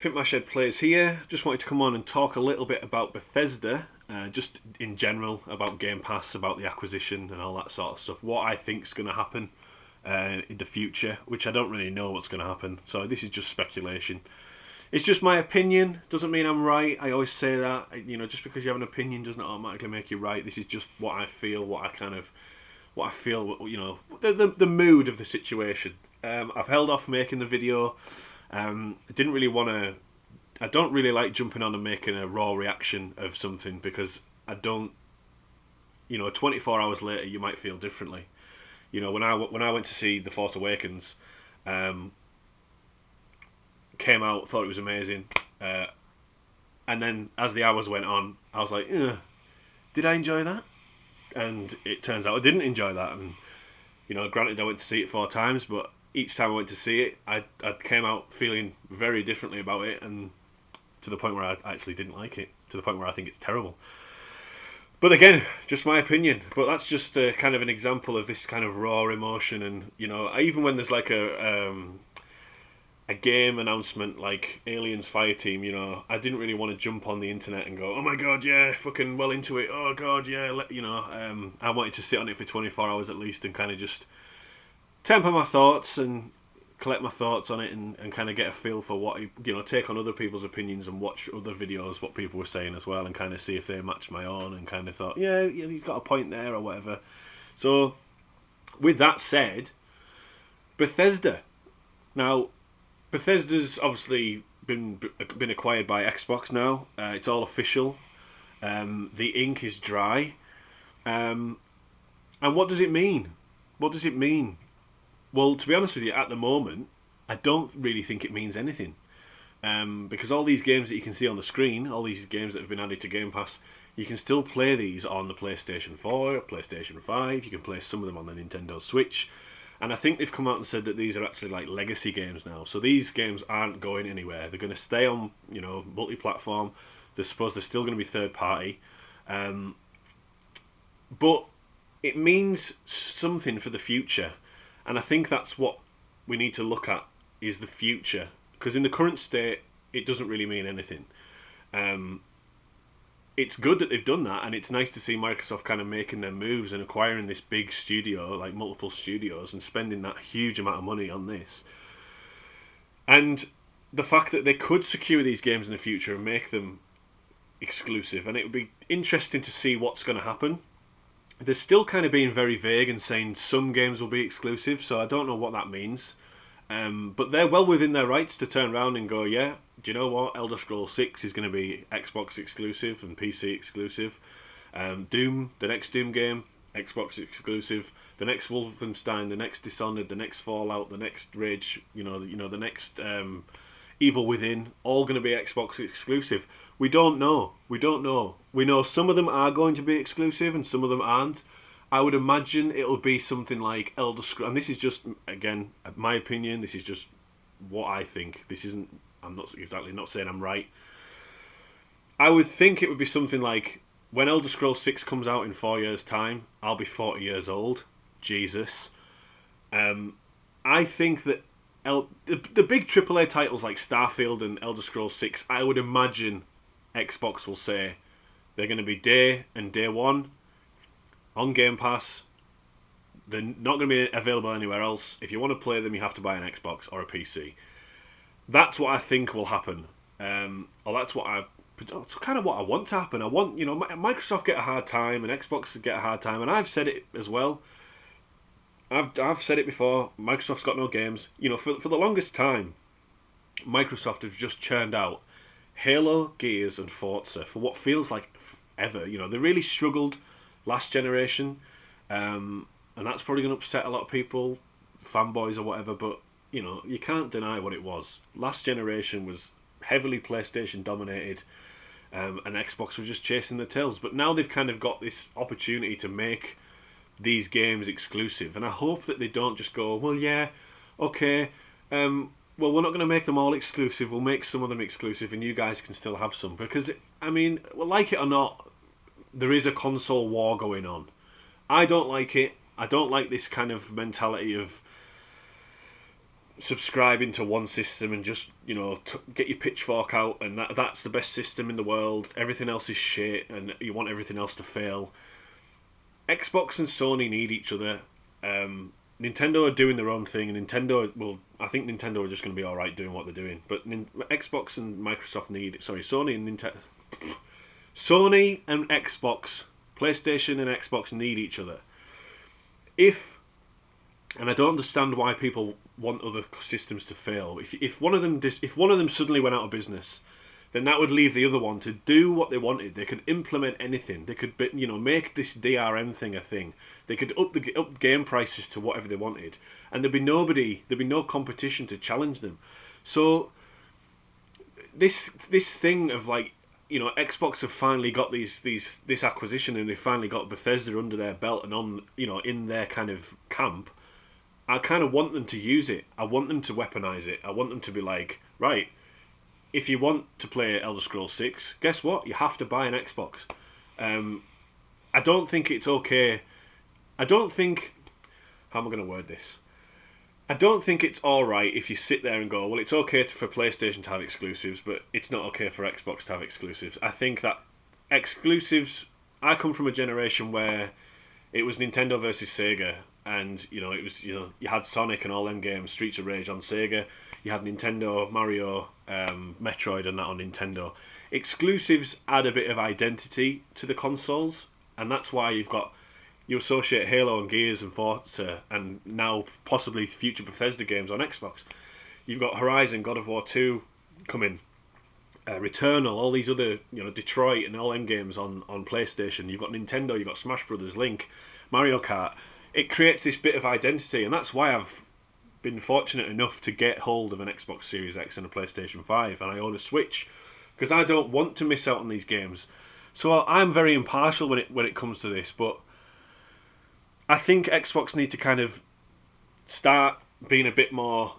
PimpmyShed Plays here. Just wanted to come on and talk a little bit about Bethesda, just in general, about Game Pass, about the acquisition and all that sort of stuff. What I think is going to happen in the future, which I don't really know what's going to happen. So this is just speculation. It's just my opinion. Doesn't mean I'm right. I always say that. Just because you have an opinion doesn't automatically make you right. This is just what I feel, what I feel. The mood of the situation. I've held off making the video. I didn't really want to. I don't really like jumping on and making a raw reaction of something because I don't. 24 hours later, you might feel differently. When I went to see The Force Awakens, came out, thought it was amazing, and then as the hours went on, I was like, did I enjoy that? And it turns out I didn't enjoy that. And granted, I went to see it 4 times, but each time I went to see it, I came out feeling very differently about it, and to the point where I actually didn't like it, to the point where I think it's terrible. But again, just my opinion. But that's just kind of an example of this kind of raw emotion, and even when there's like a game announcement like Aliens Fireteam, I didn't really want to jump on the internet and go, oh my god, yeah, fucking well into it, oh god, yeah, I wanted to sit on it for 24 hours at least and kind of just temper my thoughts and collect my thoughts on it and kind of get a feel for what, take on other people's opinions and watch other videos, what people were saying as well, and kind of see if they match my own, and kind of thought, yeah, he's got a point there or whatever. So, with that said, Bethesda. Now, Bethesda's obviously been acquired by Xbox now. It's all official. The ink is dry. And what does it mean? What does it mean? Well, to be honest with you, at the moment, I don't really think it means anything. Because all these games that you can see on the screen, all these games that have been added to Game Pass, you can still play these on the PlayStation 4, PlayStation 5, you can play some of them on the Nintendo Switch. And I think they've come out and said that these are actually like legacy games now. So these games aren't going anywhere. They're going to stay on, multi-platform. They're still going to be third party. But it means something for the future. And I think that's what we need to look at, is the future. Because in the current state, it doesn't really mean anything. It's good that they've done that, and it's nice to see Microsoft kind of making their moves and acquiring this big studio, like multiple studios, and spending that huge amount of money on this. And the fact that they could secure these games in the future and make them exclusive, and it would be interesting to see what's going to happen. They're still kind of being very vague and saying some games will be exclusive, so I don't know what that means. But they're well within their rights to turn around and go, yeah, do you know what? Elder Scrolls 6 is going to be Xbox exclusive and PC exclusive. Doom, the next Doom game, Xbox exclusive. The next Wolfenstein, the next Dishonored, the next Fallout, the next Rage, the next Evil Within, all going to be Xbox exclusive. We don't know. We know some of them are going to be exclusive and some of them aren't. I would imagine it'll be something like Elder Scrolls, and this is just, again, my opinion, this is just what I think. I'm not saying I'm right. I would think it would be something like, when Elder Scrolls 6 comes out in 4 years' time, I'll be 40 years old. Jesus. I think that the big AAA titles like Starfield and Elder Scrolls 6, I would imagine Xbox will say they're going to be day one on Game Pass. They're not going to be available anywhere else. If you want to play them, you have to buy an Xbox or a PC. That's what I think will happen. Or that's kind of what I want to happen. I want, Microsoft get a hard time and Xbox get a hard time, and I've said it as well. I've said it before. Microsoft's got no games. For the longest time, Microsoft have just churned out Halo, Gears, and Forza for what feels like ever. They really struggled last generation, and that's probably going to upset a lot of people, fanboys or whatever. But you can't deny what it was. Last generation was heavily PlayStation dominated, and Xbox was just chasing their tails. But now they've kind of got this opportunity to make these games exclusive, and I hope that they don't just go, well, yeah, okay, well, we're not going to make them all exclusive, we'll make some of them exclusive and you guys can still have some. Because, well, like it or not, there is a console war going on. I don't like it. I don't like this kind of mentality of subscribing to one system and just get your pitchfork out and that's the best system in the world. Everything else is shit, and you want everything else to fail. Xbox and Sony need each other. Nintendo are doing their own thing, and I think Nintendo are just going to be all right doing what they're doing. But Xbox and Microsoft Sony and Xbox, PlayStation and Xbox need each other. And I don't understand why people want other systems to fail. If one of them suddenly went out of business, then that would leave the other one to do what they wanted. They could implement anything. They could make this DRM thing a thing. They could up game prices to whatever they wanted, and there'd be no competition to challenge them. So this thing of Xbox have finally got this acquisition, and they finally got Bethesda under their belt and on in their kind of camp. I kind of want them to use it. I want them to weaponize it. I want them to be like, right, if you want to play Elder Scrolls 6, guess what? You have to buy an Xbox. I don't think it's okay. How am I going to word this? I don't think it's alright if you sit there and go, well, it's okay for PlayStation to have exclusives, but it's not okay for Xbox to have exclusives. I think that exclusives... I come from a generation where it was Nintendo versus Sega, and it was you had Sonic and all them games, Streets of Rage on Sega, you had Nintendo, Mario, Metroid and that on Nintendo. Exclusives add a bit of identity to the consoles, and that's why you associate Halo and Gears and Forza and now possibly future Bethesda games on Xbox. You've got Horizon, God of War 2 coming, Returnal, all these other Detroit and all them games on PlayStation. You've got Nintendo, you've got Smash Brothers, Link, Mario Kart. It creates this bit of identity, and that's why I've been fortunate enough to get hold of an Xbox Series X and a PlayStation 5, and I own a Switch, because I don't want to miss out on these games. So I'm very impartial when it comes to this, but I think Xbox need to kind of start being a bit more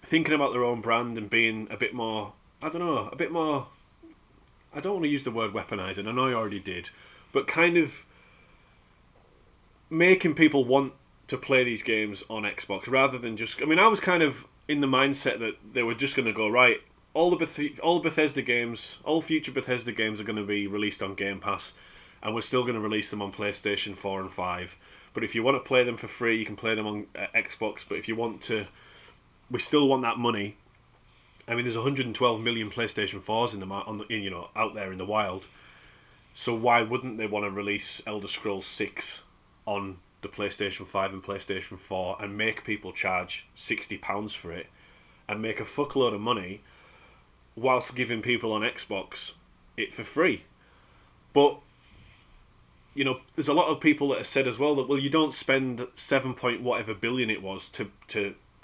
thinking about their own brand and being a bit more, I don't want to use the word weaponizing, I know I already did, but kind of making people want to play these games on Xbox rather than just... I mean, I was kind of in the mindset that they were just going to go, right, all Bethesda games, all future Bethesda games are going to be released on Game Pass, and we're still going to release them on PlayStation 4 and 5. But if you want to play them for free, you can play them on Xbox. But if you want to... We still want that money. I mean, there's 112 million PlayStation 4s out there in the wild. So why wouldn't they want to release Elder Scrolls 6 on the PlayStation 5 and PlayStation 4 and make people charge £60 for it and make a fuckload of money whilst giving people on Xbox it for free? But there's a lot of people that have said as well that, well, you don't spend 7 point whatever billion it was to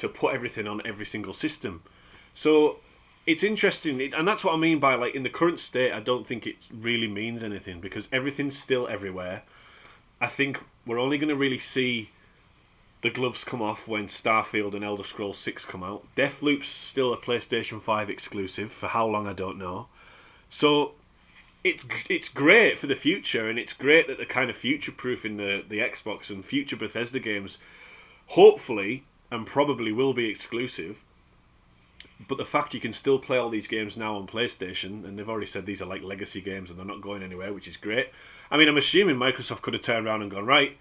put everything on every single system. So it's interesting, and that's what I mean by, in the current state, I don't think it really means anything, because everything's still everywhere. I think we're only going to really see the gloves come off when Starfield and Elder Scrolls 6 come out. Deathloop's still a PlayStation 5 exclusive, for how long I don't know. So it's great for the future, and it's great that they're kind of future-proofing the Xbox, and future Bethesda games hopefully and probably will be exclusive. But the fact you can still play all these games now on PlayStation, and they've already said these are like legacy games and they're not going anywhere, which is great. I mean, I'm assuming Microsoft could have turned around and gone, right,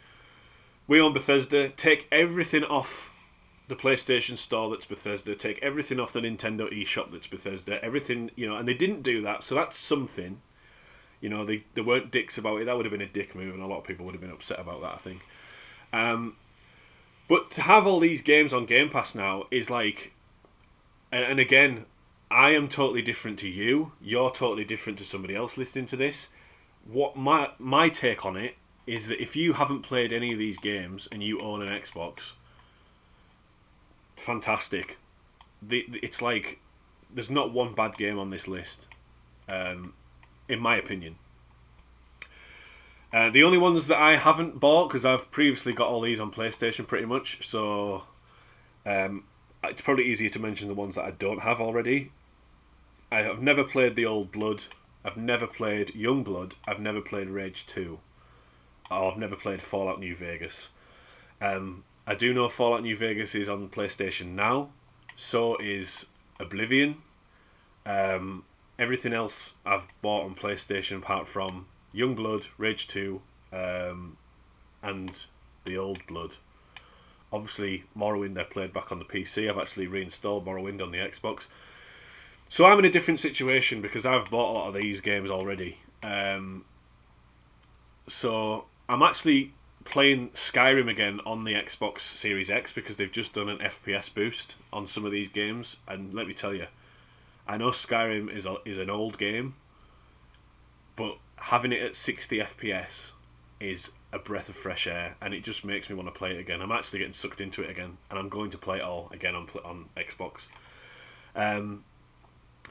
we own Bethesda, take everything off the PlayStation Store that's Bethesda, take everything off the Nintendo eShop that's Bethesda, everything, and they didn't do that, so that's something. They weren't dicks about it. That would have been a dick move, and a lot of people would have been upset about that, I think. But to have all these games on Game Pass now is like... And again, I am totally different to you. You're totally different to somebody else listening to this. What my take on it is that if you haven't played any of these games and you own an Xbox, fantastic. It's like there's not one bad game on this list, in my opinion. The only ones that I haven't bought, because I've previously got all these on PlayStation pretty much, so it's probably easier to mention the ones that I don't have already. I have never played The Old Blood. I've never played Young Blood. I've never played Rage 2. Or I've never played Fallout New Vegas. I do know Fallout New Vegas is on PlayStation Now, So is Oblivion. Everything else I've bought on PlayStation apart from Youngblood, Rage 2, and the Old Blood. Obviously, Morrowind I played back on the PC. I've actually reinstalled Morrowind on the Xbox. So I'm in a different situation because I've bought a lot of these games already. So I'm actually playing Skyrim again on the Xbox Series X because they've just done an FPS boost on some of these games. And let me tell you, I know Skyrim is an old game, but having it at 60 FPS is a breath of fresh air, and it just makes me want to play it again. I'm actually getting sucked into it again, and I'm going to play it all again on Xbox.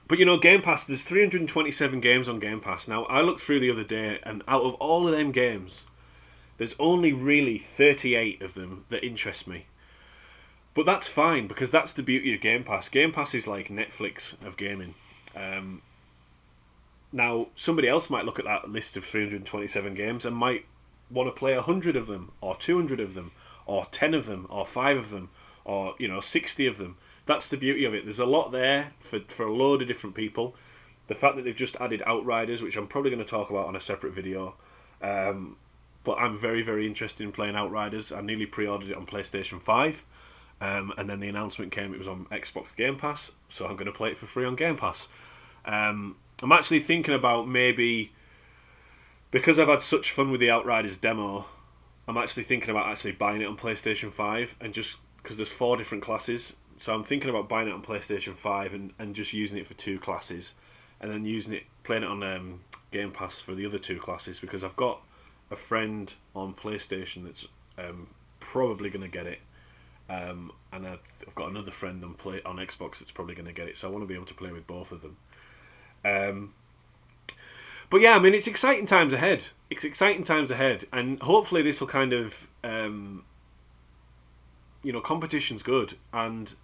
But you know, Game Pass, there's 327 games on Game Pass. Now, I looked through the other day, and out of all of them games, there's only really 38 of them that interest me. But that's fine, because that's the beauty of Game Pass. Game Pass is like Netflix of gaming. Now, somebody else might look at that list of 327 games and might want to play 100 of them, or 200 of them, or 10 of them, or 5 of them, or 60 of them. That's the beauty of it. There's a lot there for a load of different people. The fact that they've just added Outriders, which I'm probably going to talk about on a separate video. But I'm very, very interested in playing Outriders. I nearly pre-ordered it on PlayStation 5. And then the announcement came it was on Xbox Game Pass. So I'm going to play it for free on Game Pass. I'm actually thinking about maybe, because I've had such fun with the Outriders demo, I'm actually thinking about actually buying it on PlayStation 5. And just because there's 4 different classes. So I'm thinking about buying it on PlayStation 5 and just using it for 2 classes, and then playing it on Game Pass for the other 2 classes, because I've got a friend on PlayStation that's probably going to get it, and I've got another friend on Xbox that's probably going to get it. So I want to be able to play with both of them. But yeah, I mean, it's exciting times ahead. And hopefully this will kind of competition's good, and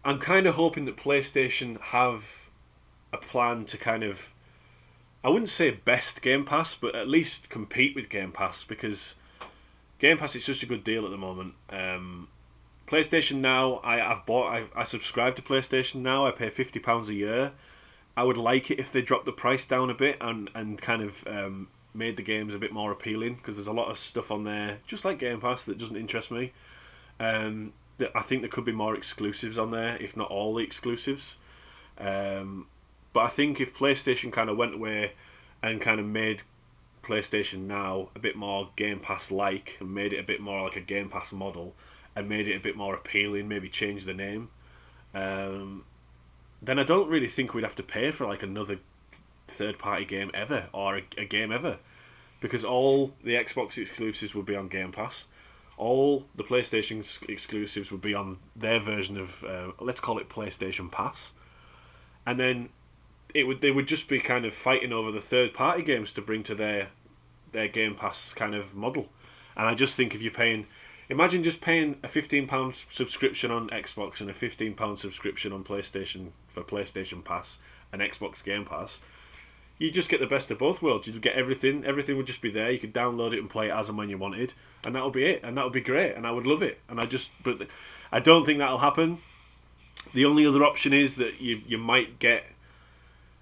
I'm kind of hoping that PlayStation have a plan to kind of, I wouldn't say best Game Pass, but at least compete with Game Pass, because Game Pass is such a good deal at the moment. PlayStation Now, I subscribe to PlayStation Now. I pay £50 a year. I would like it if they dropped the price down a bit and kind of made the games a bit more appealing, because there's a lot of stuff on there, just like Game Pass, that doesn't interest me. I think there could be more exclusives on there, if not all the exclusives. But I think if PlayStation kind of went away and kind of made PlayStation Now a bit more Game Pass-like, and made it a bit more like a Game Pass model, and made it a bit more appealing, maybe change the name, then I don't really think we'd have to pay for like another third-party game ever, or a game ever, because all the Xbox exclusives would be on Game Pass. All the PlayStation exclusives would be on their version of, let's call it PlayStation Pass. And then they would just be kind of fighting over the third-party games to bring to their Game Pass kind of model. And I just think if you're imagine just paying a £15 subscription on Xbox and a £15 subscription on PlayStation for PlayStation Pass and Xbox Game Pass. You just get the best of both worlds. You'd get everything. Everything would just be there. You could download it and play it as and when you wanted, and that would be it. And that would be great. And I would love it. But I don't think that'll happen. The only other option is that you might get.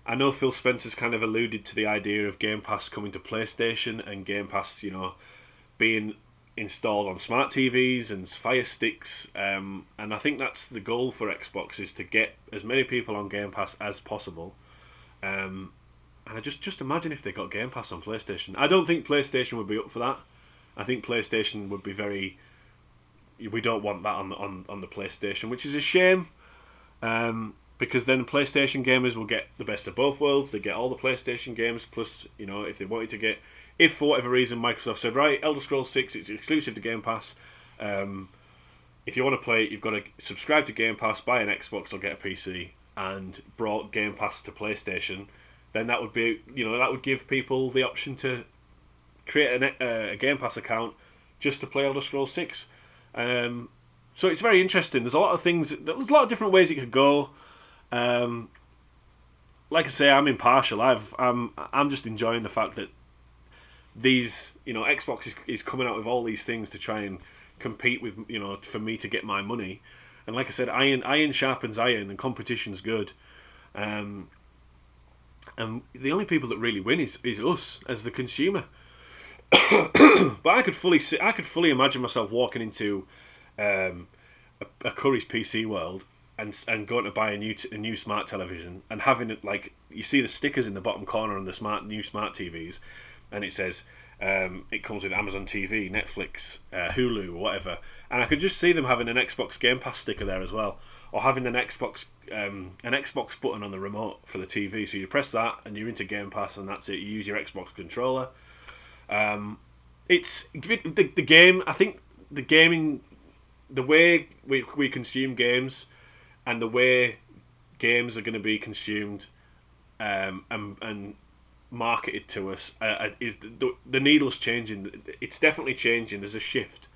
I know Phil Spencer's kind of alluded to the idea of Game Pass coming to PlayStation, and Game Pass, being installed on smart TVs and Fire Sticks. And I think that's the goal for Xbox, is to get as many people on Game Pass as possible. And I just imagine if they got Game Pass on PlayStation. I don't think PlayStation would be up for that. I think PlayStation would be very. We don't want that on the PlayStation, which is a shame. Because then PlayStation gamers will get the best of both worlds. They get all the PlayStation games, plus if they wanted to get, if for whatever reason Microsoft said, right, Elder Scrolls 6, it's exclusive to Game Pass. If you want to play it, you've got to subscribe to Game Pass, buy an Xbox or get a PC, and brought Game Pass to PlayStation. Then that would be, that would give people the option to create a Game Pass account just to play Elder Scrolls 6. So it's very interesting. There's a lot of things. There's a lot of different ways it could go. Like I say, I'm impartial. I'm just enjoying the fact that these, Xbox is coming out with all these things to try and compete with, for me to get my money. And like I said, iron sharpens iron, and competition's good. And the only people that really win is us as the consumer. But I could fully imagine myself walking into a Curry's PC world and going to buy a new smart television and having it, like, you see the stickers in the bottom corner on the new smart TVs, and it says it comes with Amazon TV, Netflix, Hulu, or whatever, and I could just see them having an Xbox Game Pass sticker there as well, or having an Xbox button on the remote for the TV. So you press that and you're into Game Pass, and that's it. You use your Xbox controller. It's the game. I think the gaming, the way we consume games, and the way games are going to be consumed, and marketed to us, is the needle's changing. It's definitely changing. There's a shift.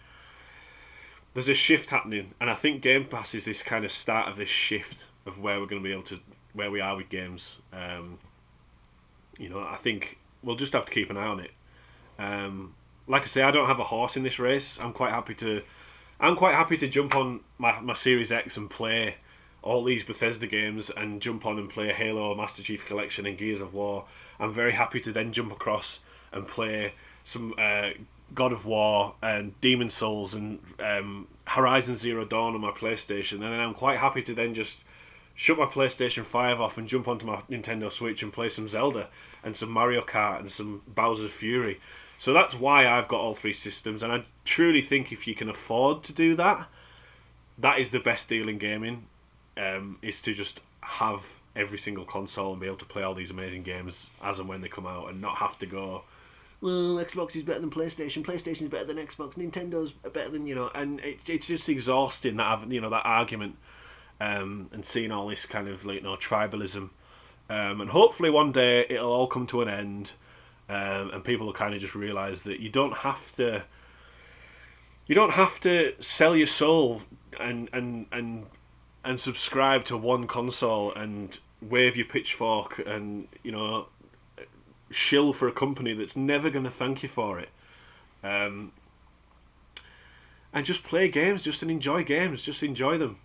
There's a shift happening, and I think Game Pass is this kind of start of this shift of where we're going to be able to, where we are with games. I think we'll just have to keep an eye on it. Like I say, I don't have a horse in this race. I'm quite happy to jump on my Series X and play all these Bethesda games, and jump on and play Halo, Master Chief Collection, and Gears of War. I'm very happy to then jump across and play some God of War and Demon Souls and Horizon Zero Dawn on my PlayStation, and then I'm quite happy to then just shut my PlayStation 5 off and jump onto my Nintendo Switch and play some Zelda and some Mario Kart and some Bowser's Fury. So that's why I've got all three systems, and I truly think if you can afford to do that, that is the best deal in gaming, is to just have every single console and be able to play all these amazing games as and when they come out, and not have to go, well, Xbox is better than PlayStation, PlayStation's better than Xbox, Nintendo's better than, and it's just exhausting that that argument, and seeing all this kind of tribalism, and hopefully one day it'll all come to an end, and people will kind of just realise that you don't have to sell your soul and subscribe to one console and wave your pitchfork and shill for a company that's never going to thank you for it, and just play games, just enjoy games, just enjoy them,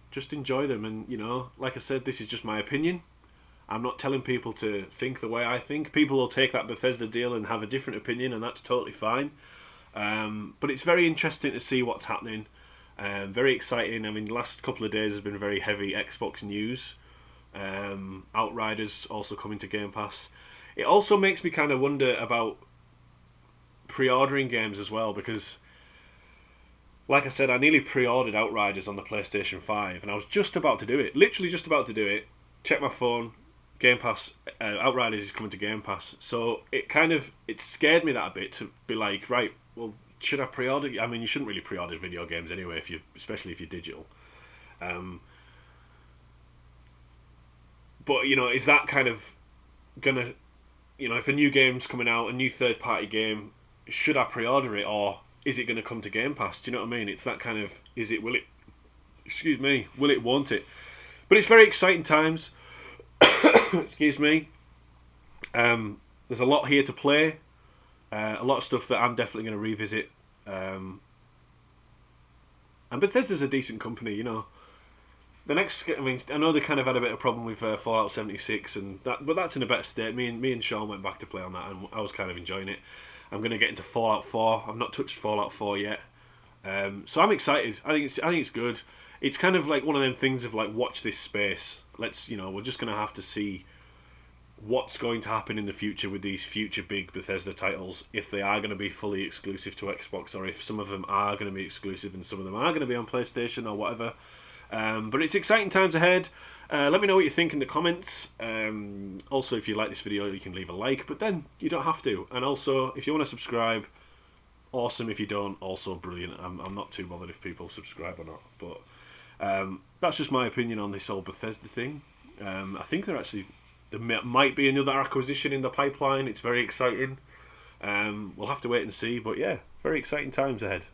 and like I said, this is just my opinion. I'm not telling people to think the way I think. People will take that Bethesda deal and have a different opinion, and that's totally fine. But it's very interesting to see what's happening. Very exciting. I mean, the last couple of days has been very heavy Xbox news. Outriders also coming to Game Pass. It also makes me kind of wonder about pre-ordering games as well, because, like I said, I nearly pre-ordered Outriders on the PlayStation 5, and I was just about to do it. Literally just about to do it. Check my phone. Game Pass, Outriders is coming to Game Pass. So it scared me that a bit, to be like, right, well, should I pre-order? I mean, you shouldn't really pre-order video games anyway, especially if you're digital. But is that kind of gonna, if a new game's coming out, a new third-party game, should I pre-order it, or is it going to come to Game Pass? Do you know what I mean? It's that kind of, will it, won't it? But it's very exciting times. Excuse me. There's a lot here to play. A lot of stuff that I'm definitely going to revisit. And Bethesda's a decent company, The next, I know they kind of had a bit of problem with Fallout 76, but that's in a better state. Me and Sean went back to play on that, and I was kind of enjoying it. I'm going to get into Fallout 4. I've not touched Fallout 4 yet, so I'm excited. I think it's good. It's kind of like one of them things of like, watch this space. We're just going to have to see what's going to happen in the future with these future big Bethesda titles, if they are going to be fully exclusive to Xbox, or if some of them are going to be exclusive and some of them are going to be on PlayStation or whatever. But it's exciting times ahead. Let me know what you think in the comments. Also, if you like this video, you can leave a like, but then you don't have to. And also, if you want to subscribe, awesome. If you don't, also brilliant. I'm not too bothered if people subscribe or not. But that's just my opinion on this whole Bethesda thing. I think there might be another acquisition in the pipeline. It's very exciting. We'll have to wait and see. But yeah, very exciting times ahead.